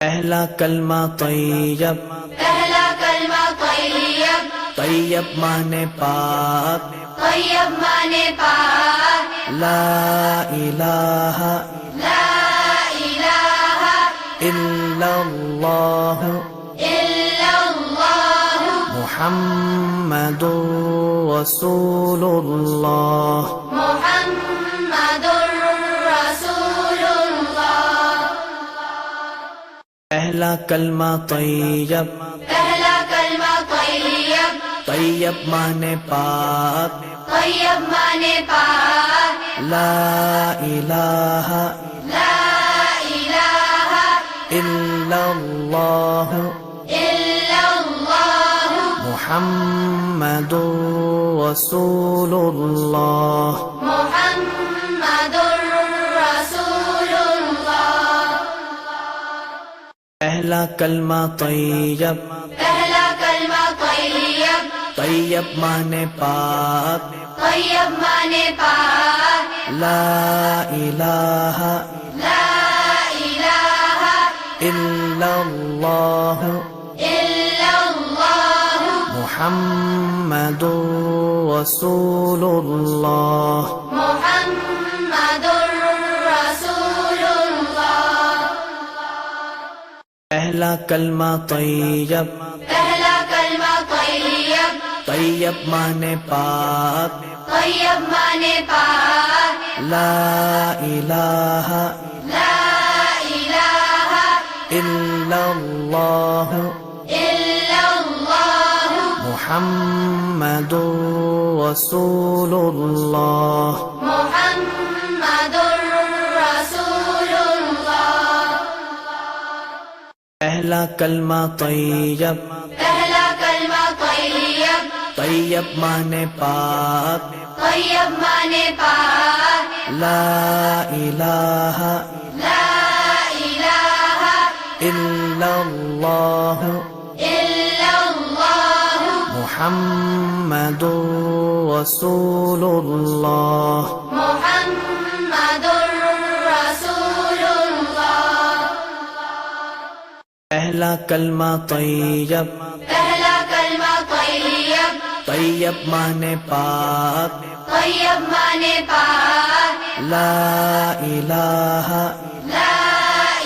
پہلا کلمہ طیب، پہلا کلمہ طیب، طیب مانے پاک، طیب مانے پاک، لا الہ لا الہ الا اللہ الا اللہ محمد رسول اللہ۔ محمد رسول اللہ۔ پہلا کلمہ طیب، پہلا کلمہ طیب، طیب مانے پاک، طیب مانے پاک، لا الہ لا الہ الا اللہ الا اللہ محمد رسول اللہ۔ محمد رسول اللہ۔ پہلا کلمہ طیب، پہلا کلمہ طیب، طیب مانے پاک، طیب مانے پاک، لا الہ لا الہ الا اللہ الا اللہ محمد رسول اللہ۔ محمد رسول اللہ۔ پہلا کلمہ طیب، پہلا کلمہ طیب، طیب مانے پاک، طیب مانے پاک، لا الہ لا الہ الا اللہ الا اللہ محمد رسول اللہ۔ محمد رسول اللہ۔ پہلا کلمہ طیب، پہلا کلمہ طیب، طیب مانے پاک، طیب مانے پاک، لا الہ لا الہ الا اللہ الا اللہ محمد رسول اللہ۔ محمد رسول اللہ۔ پہلا کلمہ طیب، پہلا کلمہ طیب، طیب مانے پاک، طیب مانے پاک، لا الہ لا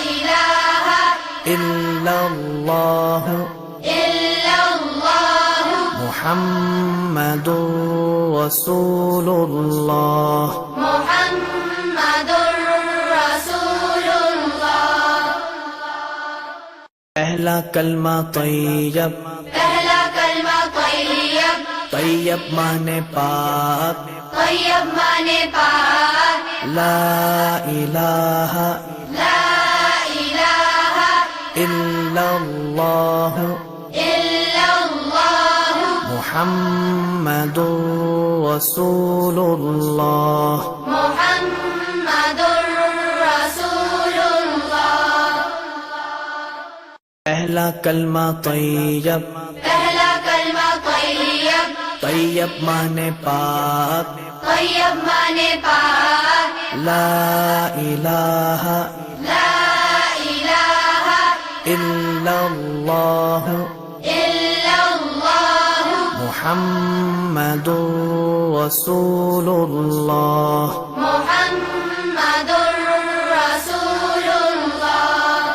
الہ الا اللہ الا اللہ محمد رسول اللہ۔ محمد رسول اللہ۔ پہلا کلمہ طیب، پہلا کلمہ طیب، طیب مانے پاک، طیب مانے پاک، لا الہ لا الہ الا اللہ الا اللہ محمد رسول اللہ۔ محمد رسول اللہ۔ پہلا کلمہ طیب، پہلا کلمہ طیب، طیب مانے پاک، طیب مانے پاک، لا الہ لا الہ الا اللہ الا اللہ محمد رسول اللہ۔ محمد رسول اللہ۔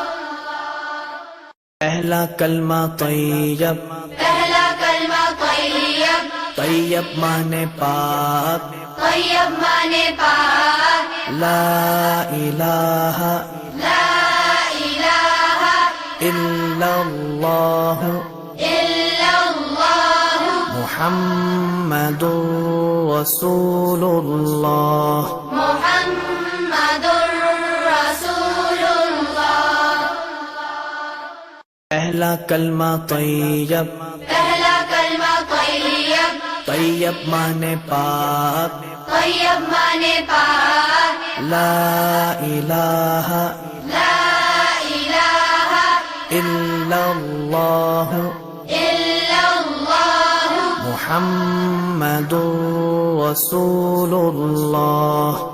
پہلا کلمہ طیب، پہلا کلمہ طیب، طیب مانے پاک، طیب مانے پاک، لا الہ لا الہ الا اللہ الا اللہ محمد رسول اللہ۔ محمد رسول اللہ۔ پہلا کلمہ طیب، پہلا کلمہ طیب، طیب مانے پاک، طیب مانے پاک، لا الہ لا الہ الا اللہ الا اللہ محمد رسول اللہ۔